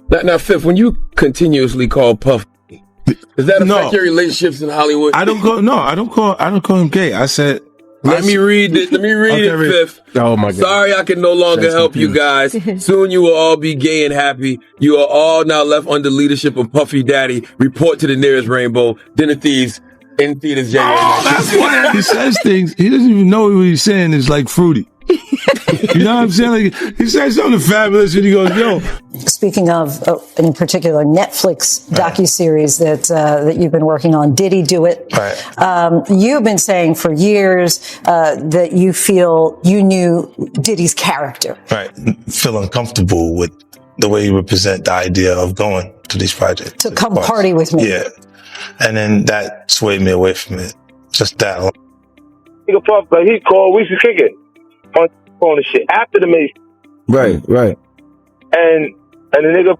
Now, Fifth, when you continuously call Puff, does that affect your relationships in Hollywood? I don't call him gay. I said, Let me read it, Fifth. Oh my God. Sorry I can no longer help you guys. Soon you will all be gay and happy. You are all now left under leadership of Puffy Daddy. Report to the nearest rainbow. Dinner Thieves in theaters January. Oh, that's why he says things. He doesn't even know what he's saying is like fruity. You know what I'm saying? Like, he says something fabulous and he goes, yo. Speaking of, in particular, Netflix docuseries that you've been working on, Diddy Do It. Right. You've been saying for years that you feel you knew Diddy's character. Right. Feel uncomfortable with the way you represent the idea of going to these projects. To come party with me. Yeah. And then that swayed me away from it. Just that. Nigga Puff, but he called, we should kick it. On phone and shit after the Mace. Right. And the nigga,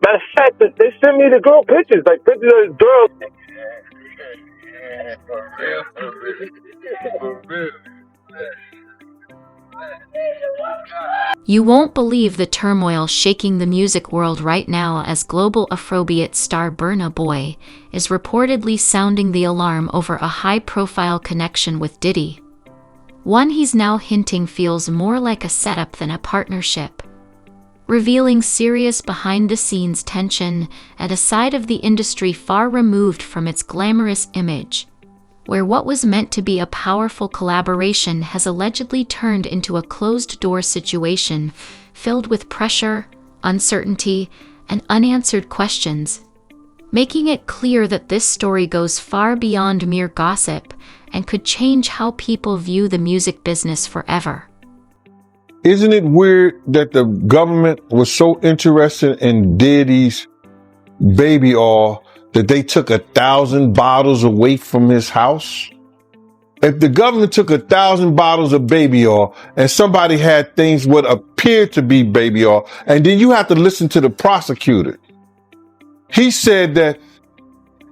matter of fact, they sent me the girl pictures, like pictures of this girl. For real. You won't believe the turmoil shaking the music world right now as global Afrobeat star Burna Boy is reportedly sounding the alarm over a high-profile connection with Diddy. One he's now hinting feels more like a setup than a partnership, revealing serious behind-the-scenes tension at a side of the industry far removed from its glamorous image, where what was meant to be a powerful collaboration has allegedly turned into a closed-door situation filled with pressure, uncertainty, and unanswered questions, making it clear that this story goes far beyond mere gossip and could change how people view the music business forever. Isn't it weird that the government was so interested in Diddy's baby oil that they took 1,000 bottles away from his house? If the government took 1,000 bottles of baby oil and somebody had things what appeared to be baby oil, and then you have to listen to the prosecutor. He said that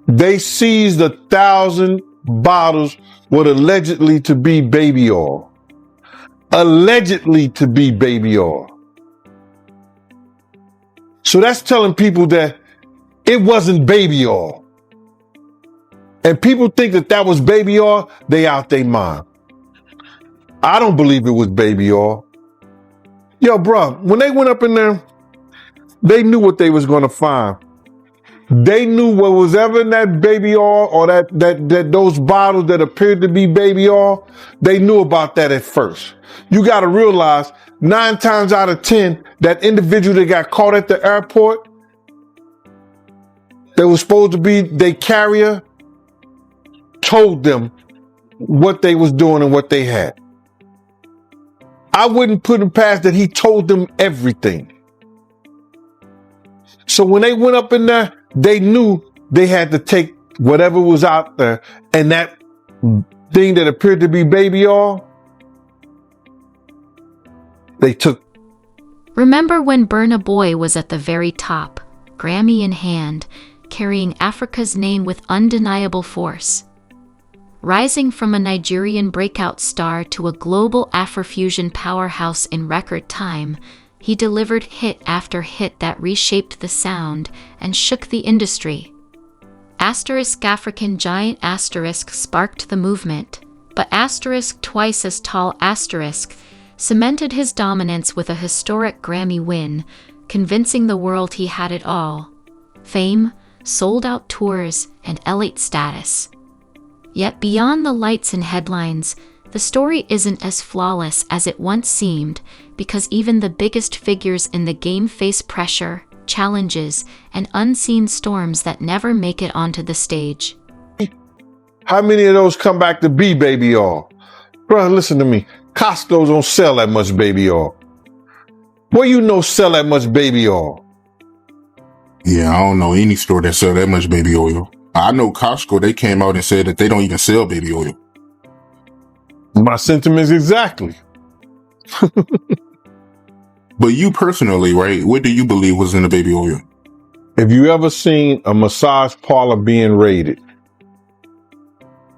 they seized 1,000 bottles what allegedly to be baby oil. Allegedly to be baby oil. So that's telling people that it wasn't baby oil. And people think that that was baby oil, they out their mind. I don't believe it was baby oil. Yo, bro, when they went up in there, they knew what they was going to find. They knew what was ever in that baby oil or that those bottles that appeared to be baby oil, they knew about that at first. You got to realize 9 times out of 10, that individual that got caught at the airport, that was supposed to be their carrier, told them what they was doing and what they had. I wouldn't put him past that he told them everything. So when they went up in there, they knew they had to take whatever was out there, and that thing that appeared to be baby oil, they took. Remember when Burna Boy was at the very top, Grammy in hand, carrying Africa's name with undeniable force? Rising from a Nigerian breakout star to a global Afrofusion powerhouse in record time, he delivered hit after hit that reshaped the sound and shook the industry. African giant sparked the movement, but twice as tall cemented his dominance with a historic Grammy win, convincing the world he had it all: fame, sold-out tours, and elite status. Yet beyond the lights and headlines, the story isn't as flawless as it once seemed, because even the biggest figures in the game face pressure, challenges, and unseen storms that never make it onto the stage. How many of those come back to be baby oil? Bro, listen to me. Costco don't sell that much baby oil. Where you know sell that much baby oil? Yeah, I don't know any store that sell that much baby oil. I know Costco, they came out and said that they don't even sell baby oil. My sentiments exactly. But you personally, right, what do you believe was in the baby oil? If you ever seen a massage parlor being raided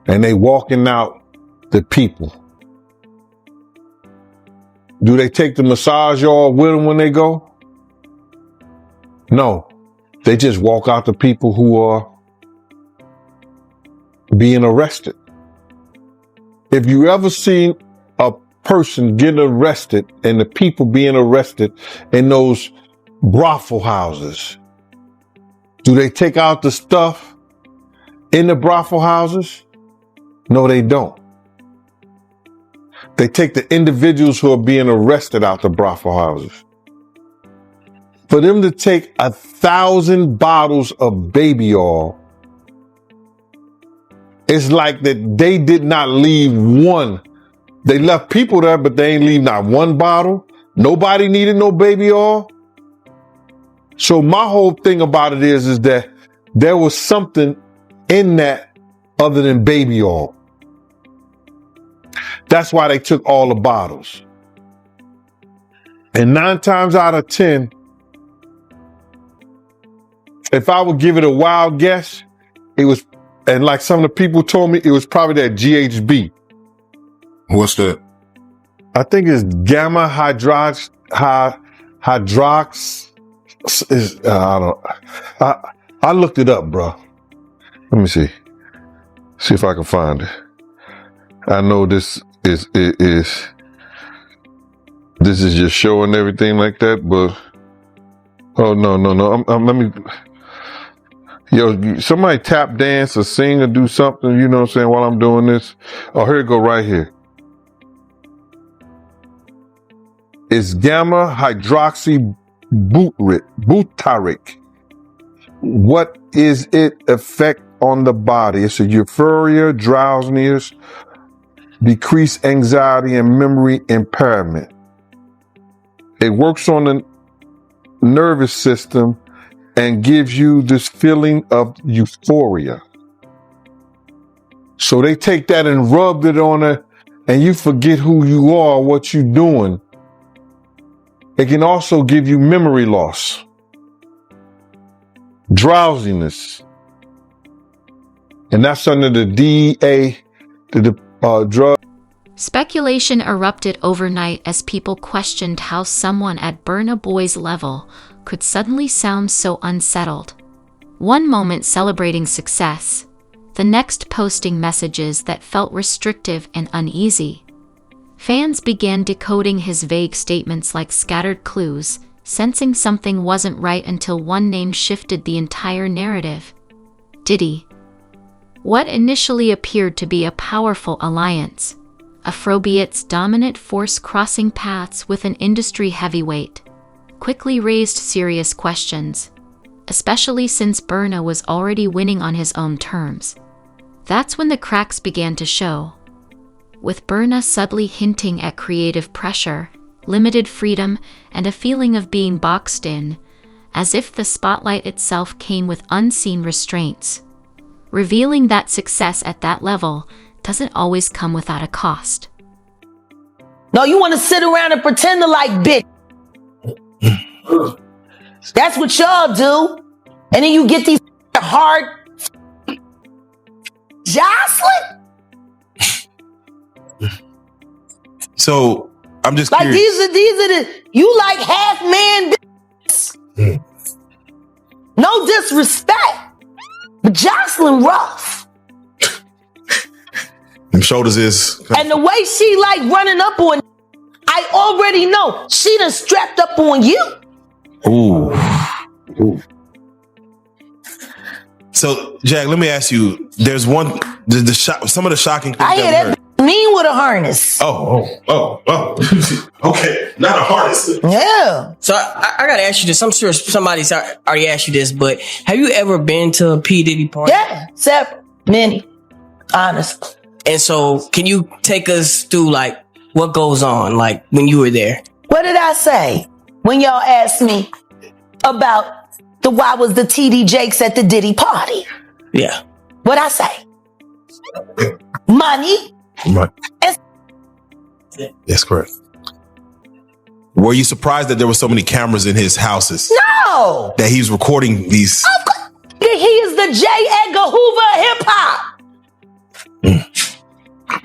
and they walking out the people, do they take the massage oil with them when they go? No, they just walk out to people who are being arrested. If you ever seen a person getting arrested and the people being arrested in those brothel houses, do they take out the stuff in the brothel houses? No, they don't. They take the individuals who are being arrested out the brothel houses. For them to take 1,000 bottles of baby oil, it's like that they did not leave one. They left people there, but they ain't leave not one bottle. Nobody needed no baby oil. So my whole thing about it is that there was something in that other than baby oil. That's why they took all the bottles. And 9 times out of 10, if I would give it a wild guess, it was, and like some of the people told me, it was probably that GHB. What's that? I think it's gamma hydrox. I looked it up, bro. Let me see if I can find it. I know this is just showing everything like that, but oh no. Let me. Yo, somebody tap dance or sing or do something, you know what I'm saying, while I'm doing this. Oh, here it go right here. It's gamma hydroxy butyric. What is it effect on the body? It's a euphoria, drowsiness, decreased anxiety, and memory impairment. It works on the nervous system and gives you this feeling of euphoria. So they take that and rub it on it, and you forget who you are, what you're doing. It can also give you memory loss, drowsiness, and that's under the DEA, the drug. Speculation erupted overnight as people questioned how someone at Burna Boy's level could suddenly sound so unsettled. One moment celebrating success, the next posting messages that felt restrictive and uneasy. Fans began decoding his vague statements like scattered clues, sensing something wasn't right until one name shifted the entire narrative. Diddy. What initially appeared to be a powerful alliance, Afrobeat's dominant force crossing paths with an industry heavyweight, quickly raised serious questions, especially since Burna was already winning on his own terms. That's when the cracks began to show, with Burna subtly hinting at creative pressure, limited freedom, and a feeling of being boxed in, as if the spotlight itself came with unseen restraints, revealing that success at that level doesn't always come without a cost. No, you want to sit around and pretend to like bitch. That's what y'all do. And then you get these hard Jocelyn. So I'm just like curious. these are the you like half man bitches. No disrespect, but Jocelyn rough. Them shoulders is. And the way she like running up on, I already know she done strapped up on you. Ooh. So Jack, let me ask you. There's some of the shocking things. I hear that mean with a harness. Oh. Okay, not a harness. Yeah. So I gotta ask you this. I'm sure somebody's already asked you this, but have you ever been to a P. Diddy party? Yeah, several, many, honestly. And so, can you take us through like what goes on, like when you were there? What did I say when y'all asked me about why was the TD Jakes at the Diddy party? Yeah. What'd I say? Money. Right. That's correct. Were you surprised that there were so many cameras in his houses? No. That he's recording these. Of course. He is the J. Edgar Hoover of hip hop.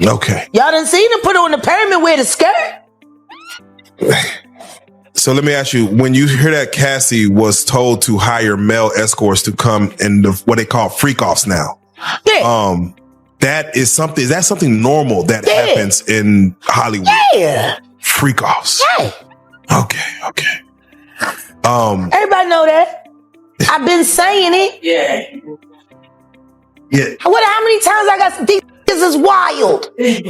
Okay. Y'all done seen him put on the pyramid with a skirt? So let me ask you, when you hear that Cassie was told to hire male escorts to come in what they call freak offs now. Yeah. Is that something normal that happens in Hollywood? Yeah. Freak offs. Yeah. Okay. Everybody know that. I've been saying it. Yeah. How many times I got these is wild.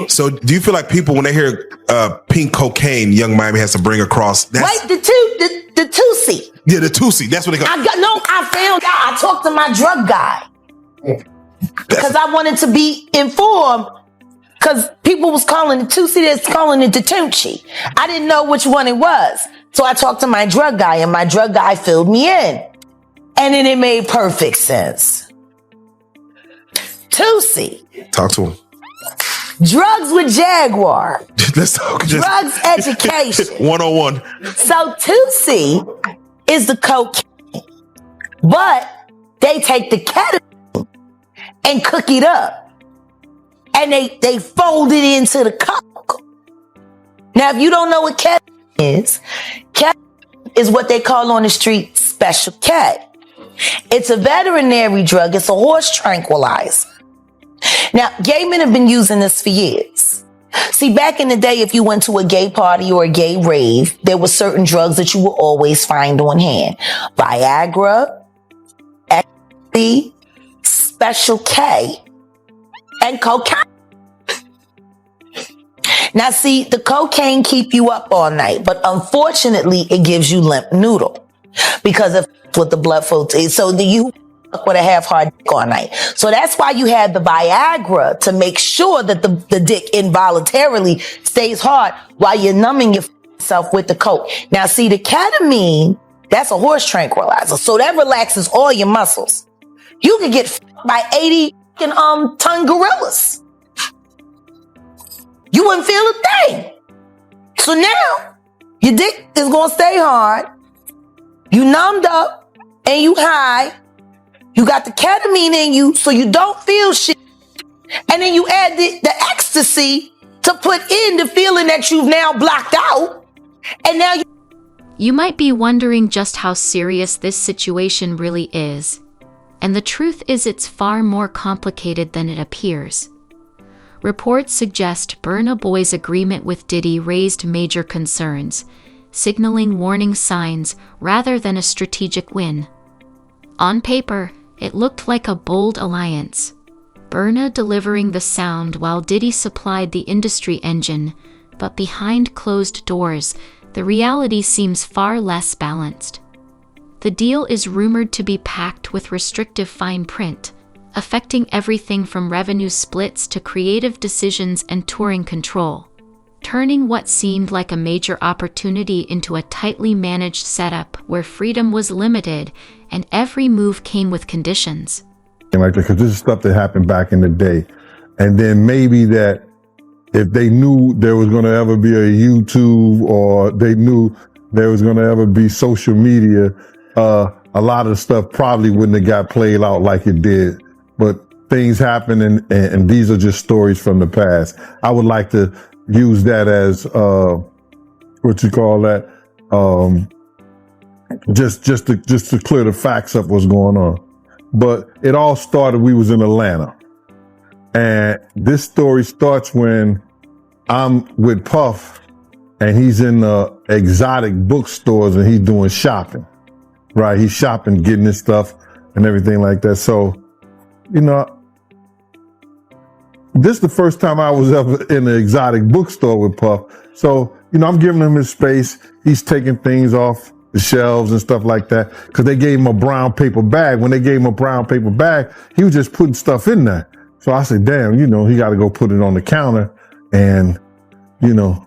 So do you feel like people, when they hear pink cocaine, Young Miami has to bring across? Wait, the Tusi. Yeah, the Tusi. That's what they call. I found out. I talked to my drug guy because I wanted to be informed. Because people was calling it Tusi, that's calling it the Tunchi. I didn't know which one it was. So I talked to my drug guy, and my drug guy filled me in. And then it made perfect sense. Tusi. Talk to him. Drugs with Jaguar. Let's talk. Drugs education. 101. So Tusi is the cocaine. But they take the ketamine and cook it up. And they fold it into the coke. Now, if you don't know what ketamine is what they call on the street special K. It's a veterinary drug. It's a horse tranquilizer. Now, gay men have been using this for years. See, back in the day, if you went to a gay party or a gay rave, there were certain drugs that you would always find on hand. Viagra, ecstasy, special K, and cocaine. Now, see, the cocaine keep you up all night, but unfortunately, it gives you limp noodle because of with the blood flow. So you with a half hard dick all night. So that's why you have the Viagra to make sure that the dick involuntarily stays hard while you're numbing yourself with the coke. Now, see, the ketamine, that's a horse tranquilizer, so that relaxes all your muscles. You could get by 80 ton gorillas. You wouldn't feel a thing. So now, your dick is going to stay hard. You numbed up and you high. You got the ketamine in you so you don't feel shit. And then you add the ecstasy to put in the feeling that you've now blocked out. And now You might be wondering just how serious this situation really is. And the truth is it's far more complicated than it appears. Reports suggest Burna Boy's agreement with Diddy raised major concerns, signaling warning signs rather than a strategic win. On paper, it looked like a bold alliance, Burna delivering the sound while Diddy supplied the industry engine, but behind closed doors, the reality seems far less balanced. The deal is rumored to be packed with restrictive fine print, affecting everything from revenue splits to creative decisions and touring control, turning what seemed like a major opportunity into a tightly managed setup where freedom was limited and every move came with conditions. Because this is stuff that happened back in the day. And then maybe that if they knew there was going to ever be a YouTube or they knew there was going to ever be social media, a lot of the stuff probably wouldn't have got played out like it did. But things happen and these are just stories from the past. I would like to use that as, what you call that? Just to clear the facts up what's going on. But it all started, we was in Atlanta. And this story starts when I'm with Puff and he's in the exotic bookstores and he's doing shopping, right? He's shopping, getting his stuff and everything like that. So, you know, this is the first time I was ever in an exotic bookstore with Puff. So, you know, I'm giving him his space. He's taking things off the shelves and stuff like that because they gave him a brown paper bag. When they gave him a brown paper bag, he was just putting stuff in there. So I said, damn, you know, he got to go put it on the counter and, you know,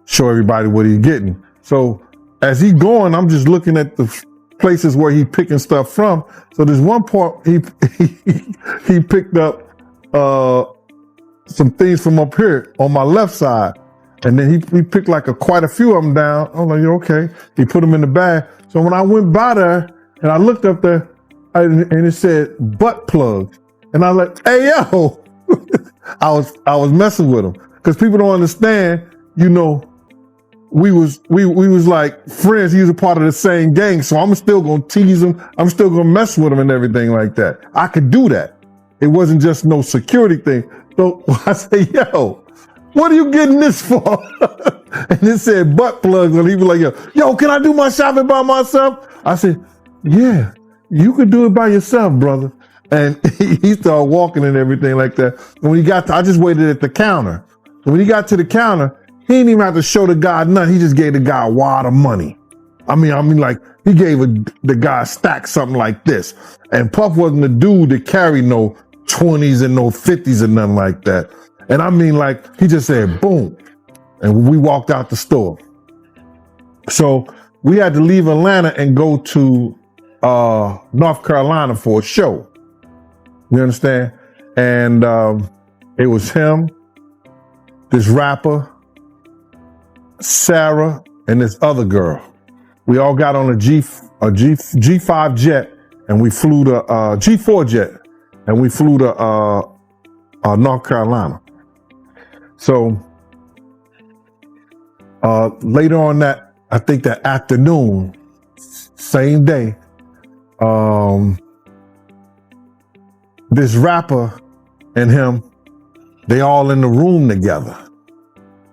show everybody what he's getting. So as he going, I'm just looking at the places where he picking stuff from. So there's one part he picked up some things from up here on my left side. And then he picked like quite a few of them down. I'm like, okay. He put them in the bag. So when I went by there and I looked up there and it said butt plugs. And I was like, hey, yo, I was messing with him because people don't understand, you know, we was like friends. He was a part of the same gang. So I'm still going to tease him. I'm still going to mess with him and everything like that. I could do that. It wasn't just no security thing. So I say, yo, what are you getting this for? And it said butt plugs. And he was like, yo, can I do my shopping by myself? I said, yeah, you could do it by yourself, brother. And he started walking and everything like that. And when he got I just waited at the counter. And when he got to the counter, he didn't even have to show the guy nothing. He just gave the guy a wad of money. I mean, like he gave the guy a stack something like this. And Puff wasn't the dude that carried no 20s and no 50s and nothing like that. And I mean, like he just said, boom. And we walked out the store. So we had to leave Atlanta and go to North Carolina for a show. You understand? And it was him, this rapper, Sarah, and this other girl. We all got on a G5 jet, and we flew to G4 jet, and we flew to North Carolina. So later on I think that afternoon, same day, this rapper and him, they all in the room together.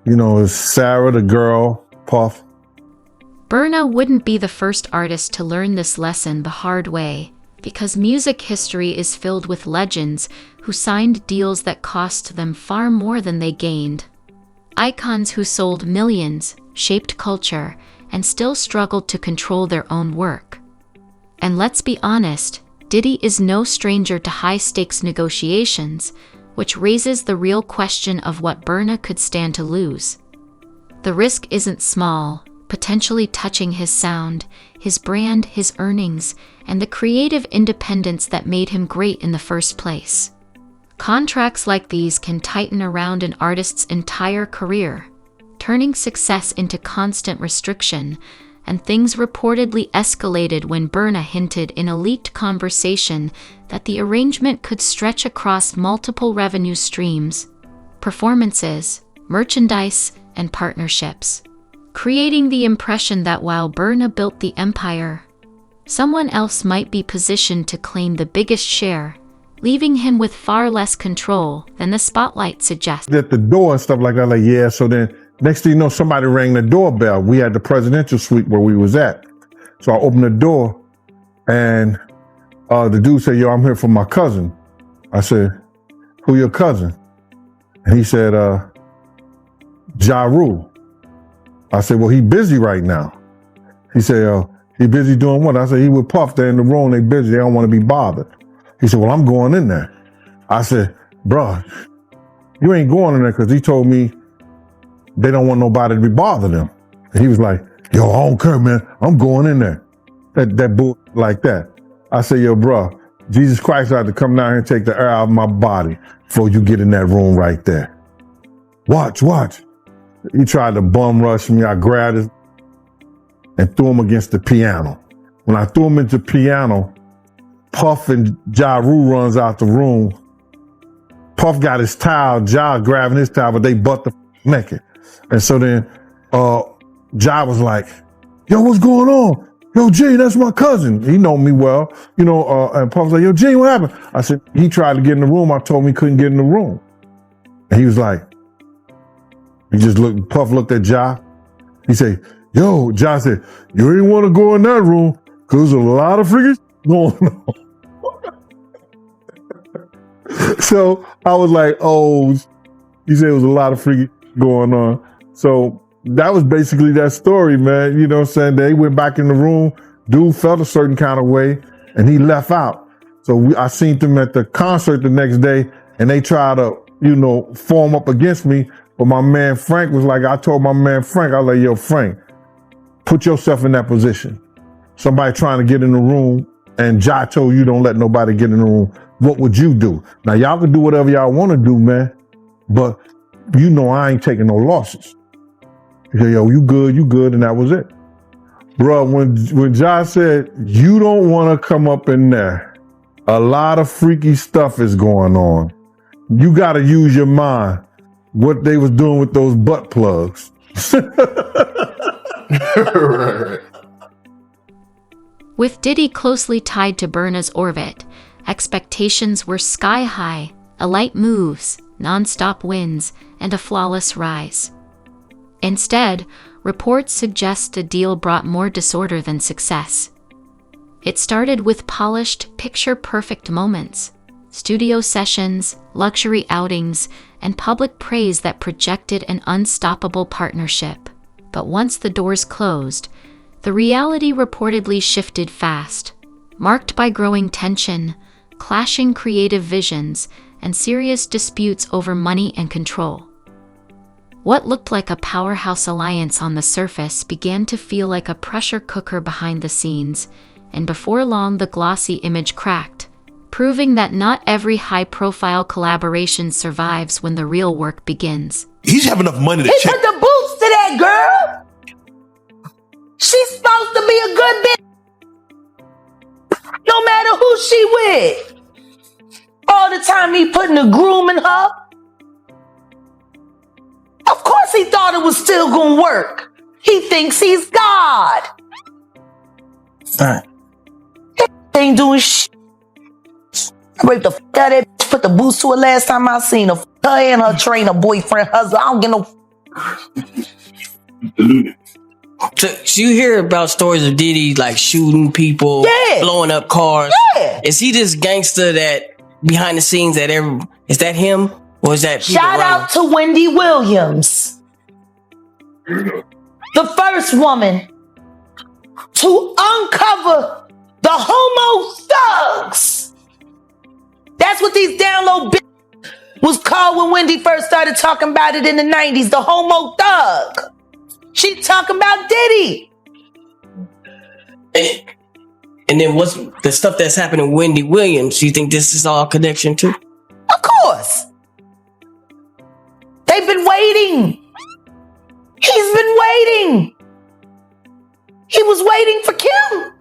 You know, it's Sarah, the girl, Puff. Burna wouldn't be the first artist to learn this lesson the hard way, because music history is filled with legends who signed deals that cost them far more than they gained. Icons who sold millions, shaped culture, and still struggled to control their own work. And let's be honest, Diddy is no stranger to high-stakes negotiations, which raises the real question of what Burna could stand to lose. The risk isn't small, potentially touching his sound, his brand, his earnings, and the creative independence that made him great in the first place. Contracts like these can tighten around an artist's entire career, turning success into constant restriction, and things reportedly escalated when Burna hinted in a leaked conversation that the arrangement could stretch across multiple revenue streams, performances, merchandise, and partnerships, creating the impression that while Burna built the empire, someone else might be positioned to claim the biggest share, leaving him with far less control than the spotlight suggests. At the door and stuff like that, like, yeah, so then next thing you know, somebody rang the doorbell. We had the presidential suite where we was at. So I opened the door and the dude said, yo, I'm here for my cousin. I said, who your cousin? And he said, Ja Rule. I said, well, he busy right now. He said, he busy doing what? I said, he with Puff. They're in the room. They busy. They don't want to be bothered. He said, well, I'm going in there. I said, bro, you ain't going in there because he told me they don't want nobody to be bothering them. And he was like, yo, I don't care, man. I'm going in there. That bull like that. I said, yo, bro, Jesus Christ had to come down here and take the air out of my body before you get in that room right there. Watch. He tried to bum rush me. I grabbed him and threw him against the piano. When I threw him into the piano, Puff and Ja Rule runs out the room. Puff got his towel, Ja grabbing his towel, but they butt the naked. And so then Ja was like, yo, what's going on? Yo, Gene, that's my cousin. He know me well, you know, and Puff was like, yo, Gene, what happened? I said, he tried to get in the room. I told him he couldn't get in the room. And he was like, Puff looked at Ja. He said, yo, Ja said, you ain't want to go in that room because there's a lot of freaking going on. So I was like, oh, he said it was a lot of freaking going on. So that was basically that story, man. You know what I'm saying? They went back in the room. Dude felt a certain kind of way and he left out. So I seen them at the concert the next day and they tried to, you know, form up against me. But my man Frank was like, I told my man Frank, I was like, yo, Frank, put yourself in that position. Somebody trying to get in the room and Ja told you don't let nobody get in the room. What would you do? Now, y'all can do whatever y'all want to do, man. But you know I ain't taking no losses. He said, yo, you good, and that was it. Bro, when Ja said, you don't want to come up in there, a lot of freaky stuff is going on. You got to use your mind. What they was doing with those butt plugs. With Diddy closely tied to Burna's orbit, expectations were sky high, elite moves, non-stop wins, and a flawless rise. Instead, reports suggest the deal brought more disorder than success. It started with polished, picture-perfect moments, studio sessions, luxury outings, and public praise that projected an unstoppable partnership. But once the doors closed, the reality reportedly shifted fast, marked by growing tension, clashing creative visions, and serious disputes over money and control. What looked like a powerhouse alliance on the surface began to feel like a pressure cooker behind the scenes, and before long the glossy image cracked, proving that not every high-profile collaboration survives when the real work begins. He should have enough money to He check. put the boots to that girl. She's supposed to be a good bitch. No matter who she with. All the time he putting the groom in her. Of course he thought it was still gonna work. He thinks he's God. Alright. He ain't doing shit. I raped the f*** out of that bitch, put the boots to her last time I seen her. Her and her trainer, boyfriend, husband. I don't get no... So you hear about stories of Diddy like shooting people, blowing up cars. Yeah. Is he this gangster that behind the scenes that is that him? Or is that people Shout out to Wendy Williams, the first woman to uncover the homo thugs. That's what these down low bitches was called when Wendy first started talking about it in the 90s, the homo thug. She talking about Diddy. And then what's the stuff that's happening with Wendy Williams? You think this is all connection too? Of course. They've been waiting. He's been waiting. He was waiting for Kim.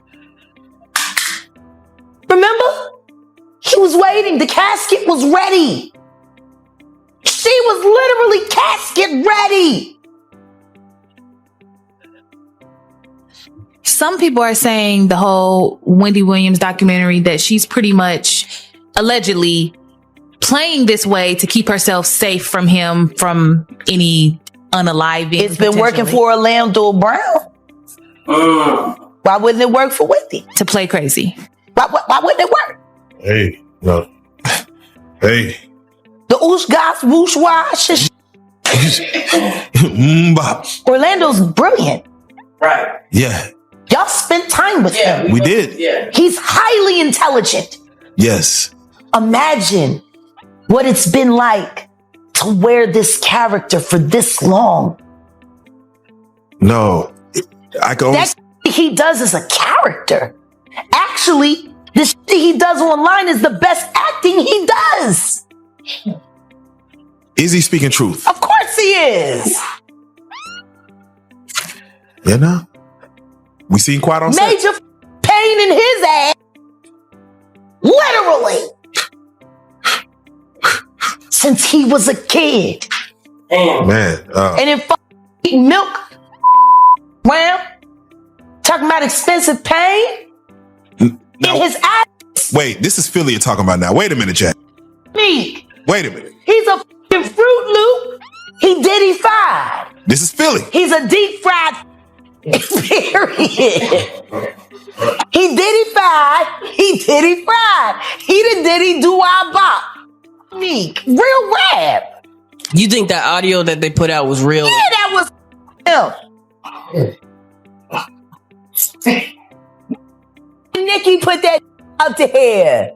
Remember? He was waiting. The casket was ready. She was literally casket ready. Some people are saying the whole Wendy Williams documentary that she's pretty much allegedly playing this way to keep herself safe from him, from any unaliving. It's been working for Orlando Brown. Why wouldn't it work for Wendy? To play crazy. Why wouldn't it work? Hey, no. Hey. The oosh gosh whoosh wash. Orlando's brilliant. Right. Yeah. Y'all spent time with him. We did. Yeah. He's highly intelligent. Yes. Imagine what it's been like to wear this character for this long. No. I can only... That he does is a character. Actually, the shit he does online is the best acting he does. Is he speaking truth? Of course he is. You know? We seen Quiet on set. Major pain in his ass. Literally. Since he was a kid. Man. And then eating milk. Well, talking about expensive pain. Now, in his ass. Wait, this is Philly you're talking about now. Wait a minute, Jack. Me. Wait a minute. He's a f***ing Fruit Loop. He Diddy fried. This is Philly. He's a deep fried. Period. He Diddy fried. He Diddy fried. He the Diddy do our bop. Me. Real rap. You think that audio that they put out was real? Yeah, that was him. Nikki put that out there.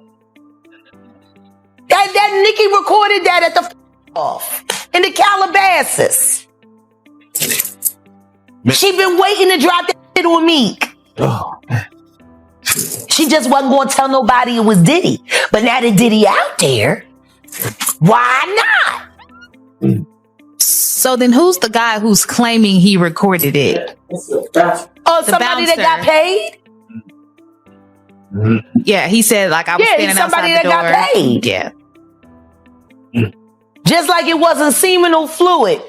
That Nikki recorded that at the off in the Calabasas. She been waiting to drop that shit on Meek. Oh. She just wasn't going to tell nobody it was Diddy. But now that Diddy out there, why not? So then who's the guy who's claiming he recorded it? Oh, somebody that got paid? Yeah, he said like I was standing somebody outside the door. Got paid. Yeah. Just like it wasn't seminal fluid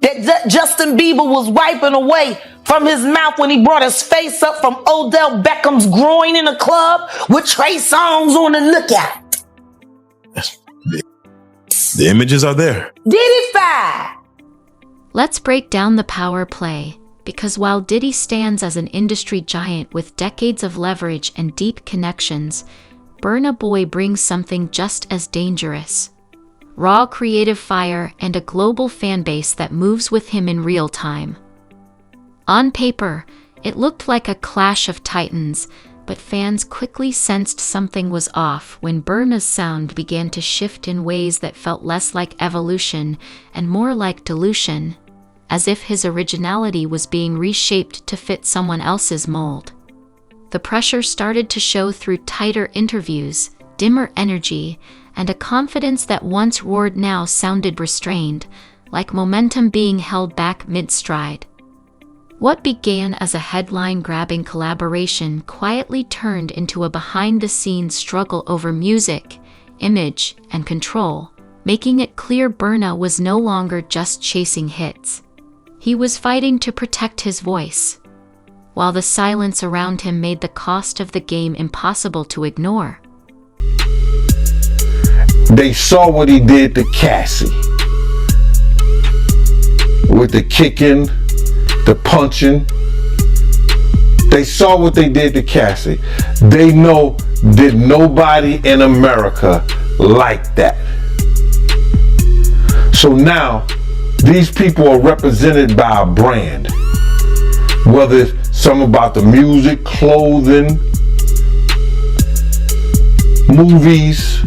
that Justin Bieber was wiping away from his mouth when he brought his face up from Odell Beckham's groin in a club with Trey Songz on the lookout. The images are there. Diddy-fied. Let's break down the power play, because while Diddy stands as an industry giant with decades of leverage and deep connections, Burna Boy brings something just as dangerous. Raw creative fire and a global fanbase that moves with him in real time. On paper, it looked like a clash of titans, but fans quickly sensed something was off when Burna's sound began to shift in ways that felt less like evolution and more like dilution, as if his originality was being reshaped to fit someone else's mold. The pressure started to show through tighter interviews, dimmer energy, and a confidence that once roared now sounded restrained, like momentum being held back mid-stride. What began as a headline-grabbing collaboration quietly turned into a behind-the-scenes struggle over music, image, and control, making it clear Burna was no longer just chasing hits. He was fighting to protect his voice, while the silence around him made the cost of the game impossible to ignore. They saw what he did to Cassie. With the kicking, the punching. They saw what they did to Cassie. They know that nobody in America like that. So now, these people are represented by a brand. Whether it's something about the music, clothing, movies,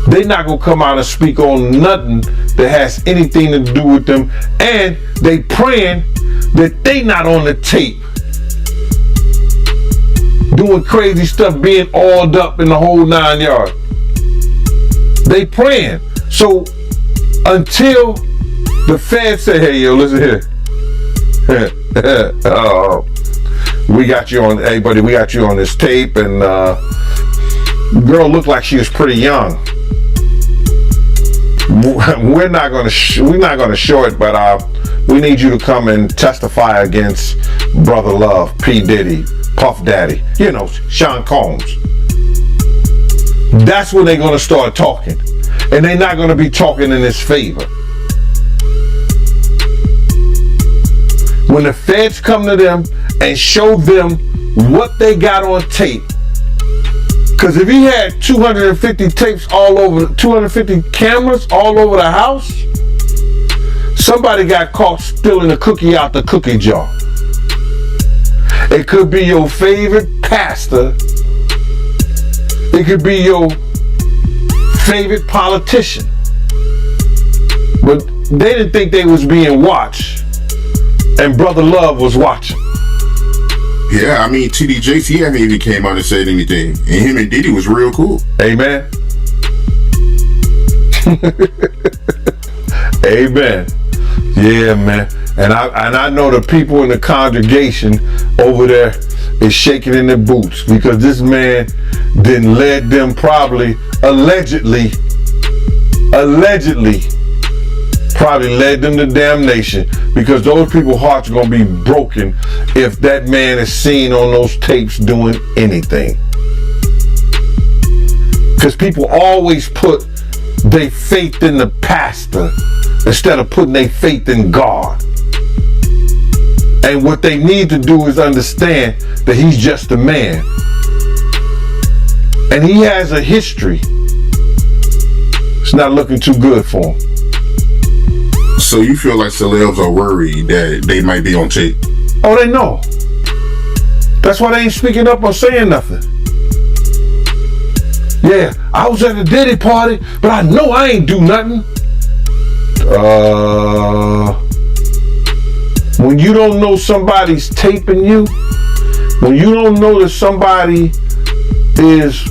they not gonna come out and speak on nothing that has anything to do with them, and they praying that they not on the tape doing crazy stuff, being oiled up in the whole 9 yards. They praying. So until the feds say, hey, yo, listen here. We got you on, hey buddy, we got you on this tape, and girl looked like she was pretty young. We're not gonna show it, but we need you to come and testify against Brother Love, P. Diddy, Puff Daddy, you know, Sean Combs. That's when they're gonna start talking, and they're not gonna be talking in his favor. When the feds come to them and show them what they got on tape, because if he had 250 tapes all over, 250 cameras all over the house, somebody got caught stealing a cookie out the cookie jar. It could be your favorite pastor. It could be your favorite politician. But they didn't think they was being watched. And Brother Love was watching. Yeah, I mean, TD Jakes, he haven't even came out and said anything. And him and Diddy was real cool. Amen. Amen. Yeah, man. And I know the people in the congregation over there is shaking in their boots, because this man didn't let them probably, allegedly led them to damnation, because those people's hearts are going to be broken if that man is seen on those tapes doing anything. Because people always put their faith in the pastor instead of putting their faith in God. And what they need to do is understand that he's just a man. And he has a history. It's not looking too good for him. So you feel like celebs are worried that they might be on tape? Oh, they know. That's why they ain't speaking up or saying nothing. Yeah, I was at the Diddy party, but I know I ain't do nothing. When you don't know somebody's taping you, when you don't know that somebody is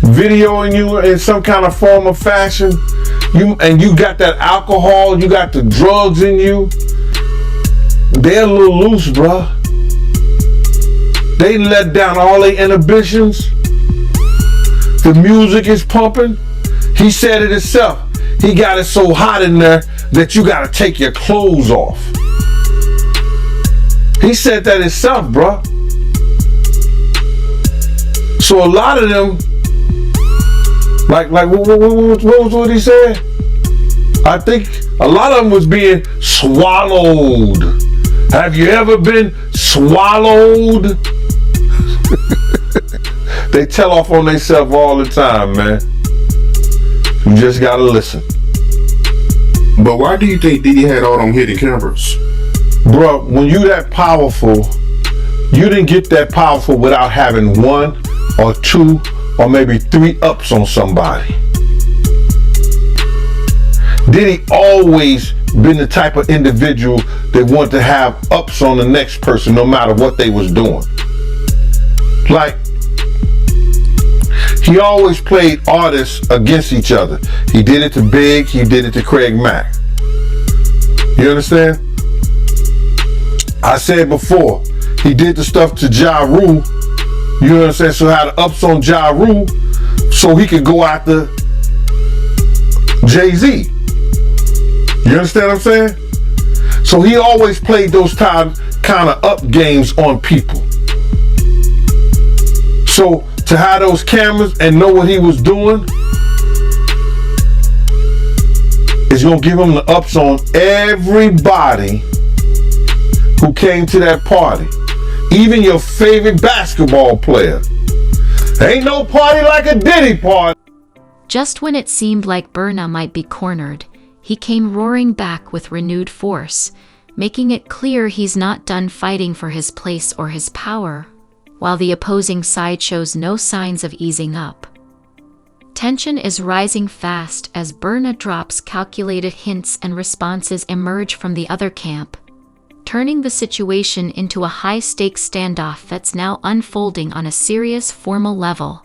videoing you in some kind of form or fashion, you got that alcohol, you got the drugs in you, they're a little loose, bruh. They let down all their inhibitions. The music is pumping. He said it himself. he got it so hot in there that you gotta take your clothes off. He said that himself, bruh. So a lot of them, like what he said? I think a lot of them was being swallowed. Have you ever been swallowed? They tell off on themselves all the time, man. You just gotta listen. But why do you think Diddy had all them hidden cameras? Bro, when you that powerful, you didn't get that powerful without having 1 or 2 or maybe 3 ups on somebody. Diddy always been the type of individual that wanted to have ups on the next person no matter what they was doing. Like, he always played artists against each other. He did it to Big, he did it to Craig Mack. You understand? I said before, he did the stuff to Ja Rule. You understand? So had the ups on Ja Rule so he could go after Jay-Z. You understand what I'm saying? So he always played those kind of up games on people. So to have those cameras and know what he was doing is gonna give him the ups on everybody who came to that party. Even your favorite basketball player. Ain't no party like a Diddy party. Just when it seemed like Burna might be cornered, he came roaring back with renewed force, making it clear he's not done fighting for his place or his power, while the opposing side shows no signs of easing up. Tension is rising fast as Burna drops calculated hints and responses emerge from the other camp, turning the situation into a high-stakes standoff that's now unfolding on a serious formal level.